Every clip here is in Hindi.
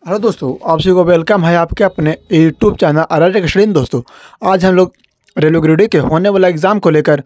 हेलो दोस्तों, आप सभी को वेलकम है आपके अपने यूट्यूब चैनल आरआर स्टडी। दोस्तों, आज हम लोग रेलवे ग्रेड डी के होने वाला एग्जाम को लेकर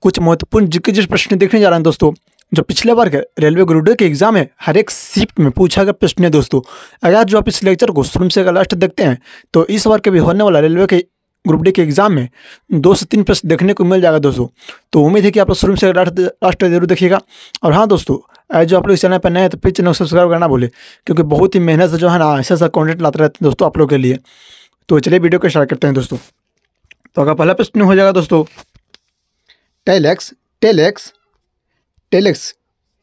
कुछ महत्वपूर्ण जिस प्रश्न देखने जा रहे हैं। दोस्तों, जो पिछले बार के रेलवे ग्रेड डी के एग्जाम है, हर एक शिफ्ट में पूछा गया प्रश्न है। दोस्तों, अगर जो आप इस लेक्चर को शुरू से लास्ट देखते हैं तो इस बार के भी होने वाला रेलवे के ग्रुप डी के एग्जाम में 2 से 3 प्रश्न देखने को मिल जाएगा। दोस्तों, तो उम्मीद है कि आप लोग शुरू से लास्ट जरूर देखिएगा। और हाँ दोस्तों, जो आप लोग इस चैनल पर नए हैं तो प्लीज़ चैनल को सब्सक्राइब करना भूलें, क्योंकि बहुत ही मेहनत से जो है ना ऐसा कंटेंट लाते रहते हैं दोस्तों आप लोग के लिए। तो चलिए वीडियो को स्टार्ट करते हैं दोस्तों। तो अगर पहला प्रश्न हो जाएगा दोस्तों, टेलेक्स टेलेक्स टेलेक्स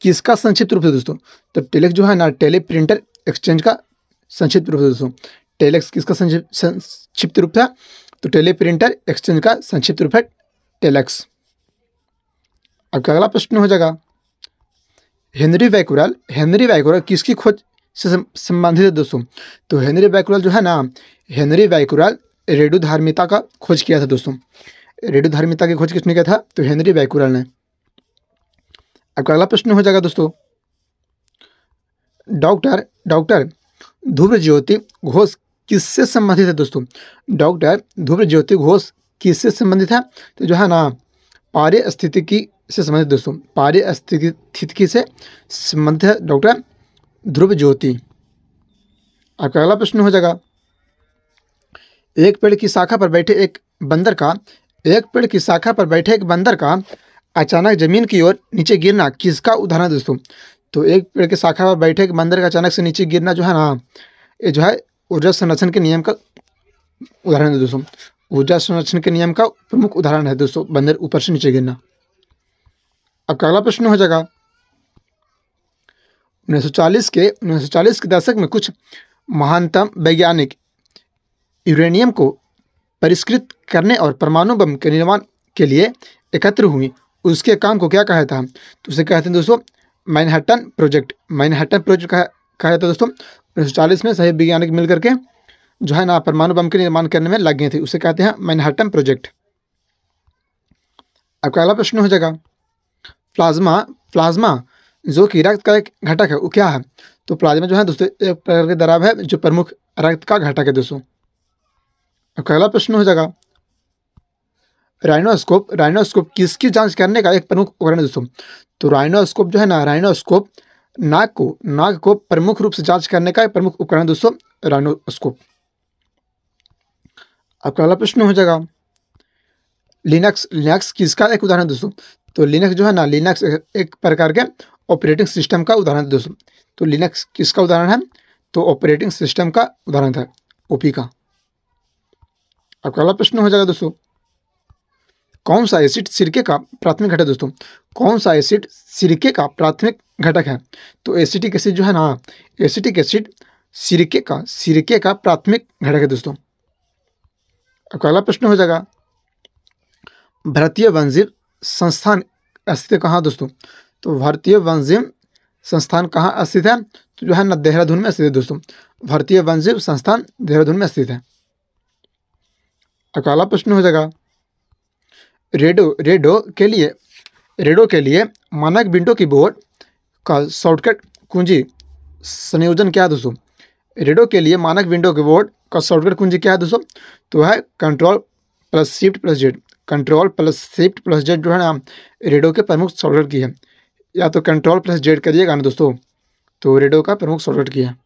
किसका संक्षिप्त रूप है दोस्तों? तो टेलेक्स जो है ना टेली प्रिंटर एक्सचेंज का संक्षिप्त रूप है दोस्तों। टेलेक्स किसका संक्षिप्त रूप था? तो टेली प्रिंटर एक्सचेंज का संक्षिप्त रूप है टेलेक्स। अब अगला प्रश्न हो जाएगा, हेनरी बैक्यूरेल किसकी खोज से संबंधित है दोस्तों? तो हेनरी बैक्यूरेल जो है ना, हेनरी बैक्यूरेल रेडियोधर्मिता का खोज किया था दोस्तों। रेडियोधर्मिता की खोज किसने किया था? तो हेनरी बैक्यूरेल ने। अब अगला प्रश्न हो जाएगा दोस्तों, डॉक्टर ध्रुव ज्योति घोष किससे संबंधित है दोस्तों? डॉक्टर ध्रुव ज्योति घोष किससे संबंधित है? तो जो है ना पारिस्थितिकी से संबंधित दोस्तों, पारिस्थितिकी से संबंधित है डॉक्टर ध्रुव ज्योति। आपका अगला प्रश्न हो जाएगा, एक पेड़ की शाखा पर बैठे एक बंदर का अचानक जमीन की ओर नीचे गिरना किसका उदाहरण है दोस्तों? तो एक पेड़ की शाखा पर बैठे एक बंदर का अचानक से नीचे गिरना जो है ना, ये जो है ऊर्जा संरक्षण के नियम का उदाहरण है दोस्तों। ऊर्जा संरक्षण के नियम का प्रमुख उदाहरण है दोस्तों, बंदर ऊपर से नीचे गिरना। अब अगला प्रश्न हो जाएगा, 1940 के दशक में कुछ महानतम वैज्ञानिक यूरेनियम को परिष्कृत करने और परमाणु बम के निर्माण के लिए एकत्र हुई। उसके काम को क्या कहा था? तो उसे कहते हैं दोस्तों मैनहट्टन प्रोजेक्ट कहा जाता है दोस्तों। 1940 में सभी वैज्ञानिक मिलकर के जो है ना परमाणु बम के निर्माण करने में लग गए थे, उसे कहते हैं मैनहट्टन प्रोजेक्ट। अब अगला प्रश्न हो जाएगा, प्लाज्मा जो कि रक्त का एक घटक है वो क्या है? तो प्लाज्मा जो है दोस्तों एक प्रकार का द्रव है जो प्रमुख रक्त का घटक है दोस्तों। अब अगला प्रश्न हो जाएगा, राइनोस्कोप किसकी जांच करने का एक प्रमुख उपकरण है दोस्तों? तो राइनोस्कोप जो है ना, राइनोस्कोप नाक को प्रमुख रूप से जांच करने का एक प्रमुख उपकरण दोस्तों, राइनोस्कोप। अब अगला प्रश्न हो जाएगा, लिनक्स किसका एक उदाहरण दोस्तों? तो लिनक्स जो है ना, लिनक्स एक प्रकार के ऑपरेटिंग सिस्टम का उदाहरण है दोस्तों। तो लिनक्स किसका उदाहरण है? तो ऑपरेटिंग सिस्टम का उदाहरण था, ओपी का। अब अगला प्रश्न हो जाएगा दोस्तों, कौन सा एसिड सिरके का प्राथमिक घटक है दोस्तों? कौन सा एसिड सिरके का प्राथमिक घटक है? तो एसिटिक एसिड जो है ना, एसिटिक एसिड सिरके का प्राथमिक घटक है दोस्तों। अब अगला प्रश्न हो जाएगा, भारतीय वन्यजीव संस्थान स्थित कहाँ दोस्तों? तो भारतीय वन्यजीव संस्थान कहाँ स्थित है? तो जो है ना देहरादून में स्थित है दोस्तों। भारतीय वन्यजीव संस्थान देहरादून में स्थित है। अगला प्रश्न हो जाएगा, रेडो के लिए मानक विंडो कीबोर्ड का शॉर्टकट कुंजी संयोजन क्या है दोस्तों? रेडो के लिए मानक विंडो कीबोर्ड का शॉर्टकट कुंजी क्या है दोस्तों? तो है control plus shift plus Z. Control plus shift plus Z जो है ना रेडो के प्रमुख शॉर्टकट की है, या तो कंट्रोल प्लस जेड करिएगा ना दोस्तों, तो रेडो का प्रमुख शॉर्टकट की है।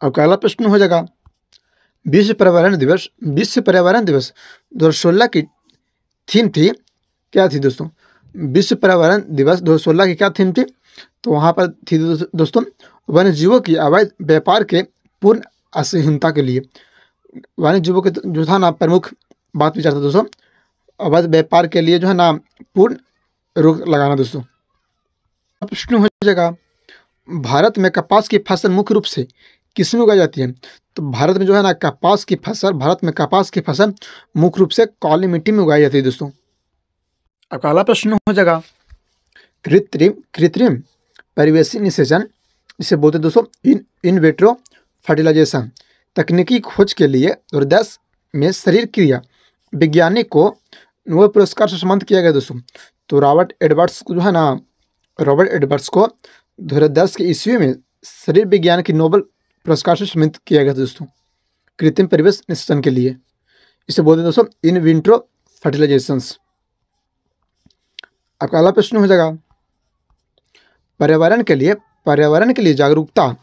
अब अगला प्रश्न हो जाएगा, विश्व पर्यावरण दिवस 2016 की थीम थी क्या थी दोस्तों? विश्व पर्यावरण दिवस 2016 की क्या थीम थी? तो वहाँ पर थी दोस्तों वन्य जीवों की अवैध व्यापार के पूर्ण असहिष्णुता के लिए। वन्य जीवों के जो था ना प्रमुख बात विचार था दोस्तों, अवैध व्यापार के लिए जो है ना पूर्ण रोक लगाना दोस्तों। प्रश्न हो जाएगा, भारत में कपास की फसल मुख्य रूप से किसमें उगाई जाती है? तो भारत में जो है ना कपास की फसल मुख्य रूप से काली मिट्टी में उगाई जाती है दोस्तों। अब अगला प्रश्न हो जाएगा, कृत्रिम परिवेशी निषेचन जिसे बोलते हैं दोस्तों इन विट्रो फर्टिलाइजेशन तकनीकी खोज के लिए 2010 में शरीर क्रिया वैज्ञानिक को नोबेल पुरस्कार से सम्मानित किया गया दोस्तों। तो रॉबर्ट एडवर्ड्स को 2010 के ईस्वी में शरीर विज्ञान की नोबेल पुरस्कार से सम्मानित किया गया था दोस्तों, कृत्रिम परिवेश निषेचन के लिए। इसे बोलते हैं दोस्तों इन विट्रो फर्टिलाइजेशंस। आपका अगला प्रश्न हो जाएगा, पर्यावरण के लिए जागरूकता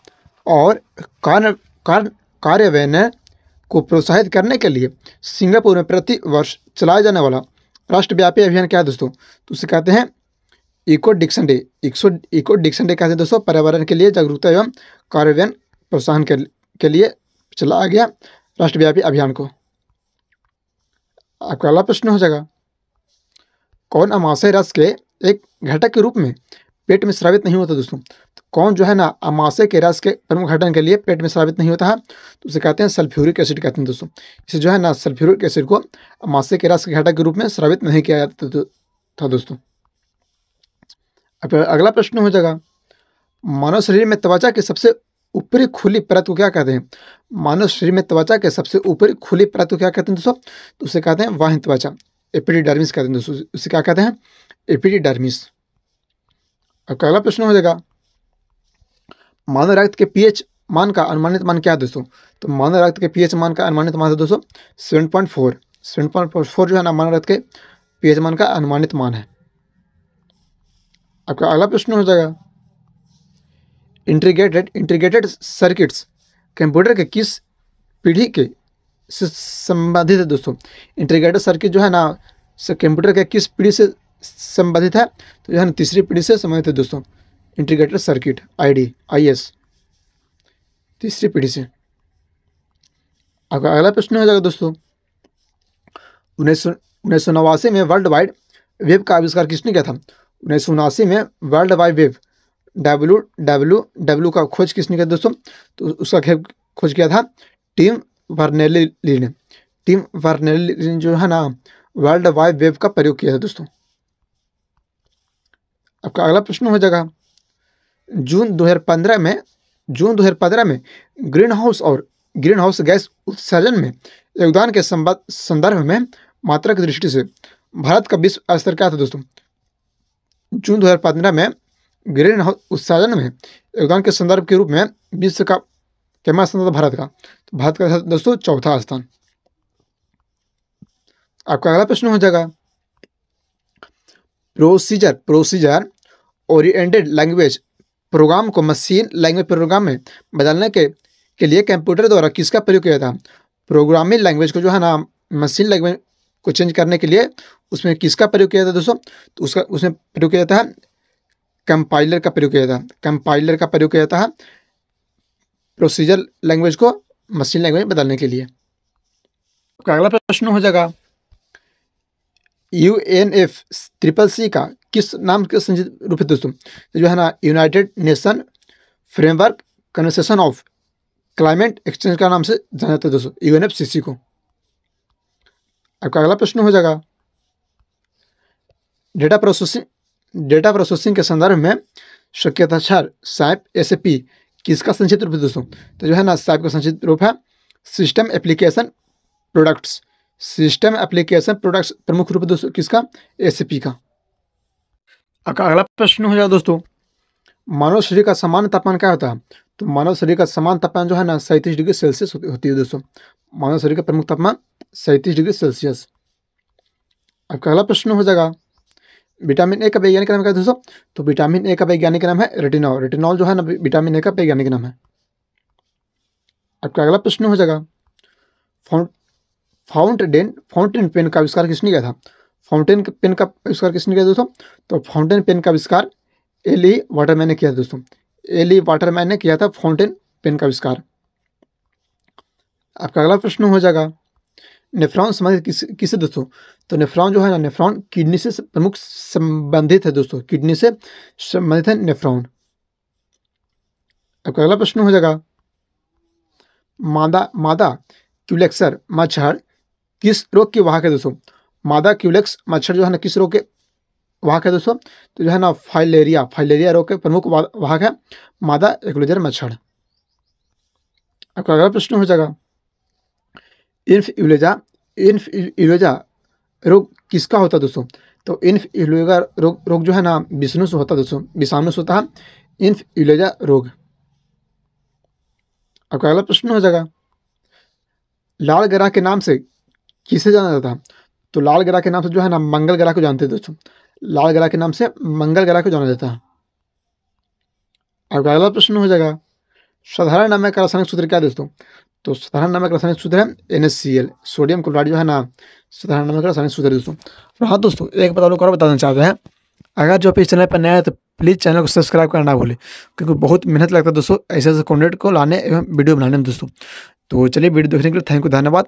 और कार्य कार्य कार्यान्वयन को प्रोत्साहित करने के लिए सिंगापुर में प्रति वर्ष चलाया जाने वाला राष्ट्रव्यापी अभियान क्या है दोस्तों? तो उसे कहते हैं eco diction day. Eco diction day कहते हैं दोस्तों पर्यावरण के लिए जागरूकता एवं कार्यान्वयन प्रोत्साहन के लिए चलाया गया राष्ट्रव्यापी अभियान को। आपका अगला प्रश्न हो जाएगा, कौन अमाशय रस के एक घटक के रूप में पेट में स्रावित नहीं होता दोस्तों? तो कौन जो है ना अमाशय के रस के प्रमुख घटक के लिए पेट में स्रावित नहीं होता है? तो उसे कहते हैं सल्फ्यूरिक एसिड कहते हैं दोस्तों। इसे जो है ना सल्फ्यूरिक एसिड को अमाशय के रस के घटक के रूप में स्रावित नहीं किया जाता था दोस्तों। अब अगला प्रश्न हो जाएगा, मानव शरीर में त्वचा की सबसे ऊपरी खुली परत को क्या कहते हैं? मानव शरीर में त्वचा के सबसे ऊपरी खुली परत को क्या कहते हैं दोस्तों? तो उसे कहते हैं बाह्य त्वचा, एपिडर्मिस कहते हैं दोस्तों। उसे क्या कहते हैं? एपिडर्मिस। अब अगला प्रश्न हो जाएगा, मानव रक्त के पीएच मान का अनुमानित मान क्या है दोस्तों? तो मानव रक्त के पीएच मान का अनुमानित मान है दोस्तों 7.4। 7.4 जो है ना मानव रक्त के पीएच मान का अनुमानित मान है। आपका अगला प्रश्न हो जाएगा, इंटीग्रेटेड सर्किट्स कंप्यूटर के किस पीढ़ी के से संबंधित है दोस्तों? इंटीग्रेटेड सर्किट जो है ना कंप्यूटर के किस पीढ़ी से संबंधित है? तो जो है ना तीसरी पीढ़ी से संबंधित है दोस्तों। इंटीग्रेटेड सर्किट IS तीसरी पीढ़ी से। आपका अगला प्रश्न हो जाएगा दोस्तों, 1989 में वर्ल्ड वाइड वेब का आविष्कार किसने किया था? 1979 में वर्ल्ड वाइड वेब WWW का खोज किसने किया दोस्तों? तो उसका खोज किया था टिम बर्नर्स-ली ने। टिम बर्नर्स-ली ने जो है ना वर्ल्ड वाइड वेब का प्रयोग किया था दोस्तों। आपका अगला प्रश्न हो जाएगा, जून 2015 में ग्रीन हाउस गैस उत्सर्जन में योगदान के संदर्भ में मात्रा की दृष्टि से भारत का विश्व स्तर क्या था दोस्तों? जून 2015 में ग्रीन हाउस उत्सर्जन में योगदान के संदर्भ के रूप में विश्व का क्या स्थान था भारत का? तो भारत का दोस्तों चौथा स्थान। आपका अगला प्रश्न हो जाएगा, प्रोसीजर ओरिएंटेड लैंग्वेज प्रोग्राम को मशीन लैंग्वेज प्रोग्राम में बदलने के लिए कंप्यूटर द्वारा किसका प्रयोग किया था? प्रोग्रामिंग लैंग्वेज को जो है ना मशीन लैंग्वेज को चेंज करने के लिए उसमें किसका प्रयोग किया था दोस्तों? तो उसमें प्रयोग किया जाता है कंपाइलर का प्रयोग किया जाता है। कंपाइलर का प्रयोग किया जाता है प्रोसीजर लैंग्वेज को मशीन लैंग्वेज बदलने के लिए। अगला प्रश्न हो जाएगा, UNFCCC का किस नाम के संक्षिप्त रूप है दोस्तों? तो जो है ना United nation framework convention of climate exchange का नाम से जाना जाता है दोस्तों UNFCCC को। आपका अगला प्रश्न हो जाएगा, डेटा प्रोसेसिंग के संदर्भ में संकेताक्षर SAP किसका संक्षिप्त रूप है दोस्तों? तो जो है ना SAP का संक्षिप्त रूप है system application products. System application products प्रमुख रूप है दोस्तों किसका? SAP का। आपका अगला प्रश्न हो जाएगा दोस्तों, मानव शरीर का सामान्य तापमान क्या होता है? तो मानव शरीर का सामान्य तापमान जो है ना 37 डिग्री सेल्सियस होती है दोस्तों। मानव शरीर का प्रमुख तापमान 37 डिग्री सेल्सियस। आपका अगला प्रश्न हो जाएगा, विटामिन ए का वैज्ञानिक नाम क्या है दोस्तों? तो विटामिन ए का वैज्ञानिक नाम है रेटिनॉल। रेटिनॉल जो है ना विटामिन ए का वैज्ञानिक नाम है। आपका अगला प्रश्न हो जाएगा, फाउंटेन पेन का आविष्कार किसने किया था? फाउंटेन पेन का आविष्कार किसने किया दोस्तों? तो फाउंटेन पेन का आविष्कार एली वाटरमैन ने किया था दोस्तों। एली वाटरमैन ने किया था फाउंटेन पेन का आविष्कार। आपका अगला प्रश्न हो जाएगा, नेफ्रॉन संबंधित किससे दोस्तों? तो नेफ्रॉन जो है ना नेफ्रॉन किडनी से प्रमुख संबंधित है दोस्तों। किडनी से संबंधित है नेफ्रॉन। आपका अगला प्रश्न हो जाएगा, मादा क्यूलेक्सर मच्छर किस रोग की वाहक है दोस्तों? मादा क्यूलेक्स मच्छर जो है ना किस रोग के वाहक है दोस्तों? तो जो है ना फाइलेरिया रोग के प्रमुख वाहक है मादा एक्लोजर मच्छर। आपका अगला प्रश्न हो जाएगा, इन्फ्लुएंजा रोग किसका होता है दोस्तों? तो इन्फ्लुएंजा रोग जो है ना विषाणु से होता है दोस्तों। विषाणु से होता है इन्फ्लुएंजा रोग। आपका अगला प्रश्न हो जाएगा, लाल ग्रह के नाम से किसे जाना जाता है? तो लाल ग्रह के नाम से जो है ना मंगल ग्रह को जानते हैं दोस्तों। लाल ग्रह के नाम से मंगल ग्रह को जाना जाता है। आपका अगला प्रश्न हो जाएगा, साधारण नमक का रासायनिक सूत्र क्या है दोस्तों? तो साधारण नमक का रासायनिक सूत्र है NaCl, सोडियम क्लोराइड जो है ना साधारण नमक का रासायनिक सूत्र है दोस्तों। और हाँ दोस्तों, एक बात और बताना चाहते हैं, अगर जो इस चैनल पर नया है तो प्लीज़ चैनल को सब्सक्राइब करना ना भूलें, क्योंकि बहुत मेहनत लगता है दोस्तों ऐसे ऐसे कंटेंट को लाने एवं वीडियो बनाने में दोस्तों। तो चलिए, वीडियो देखने के लिए थैंक यू, धन्यवाद।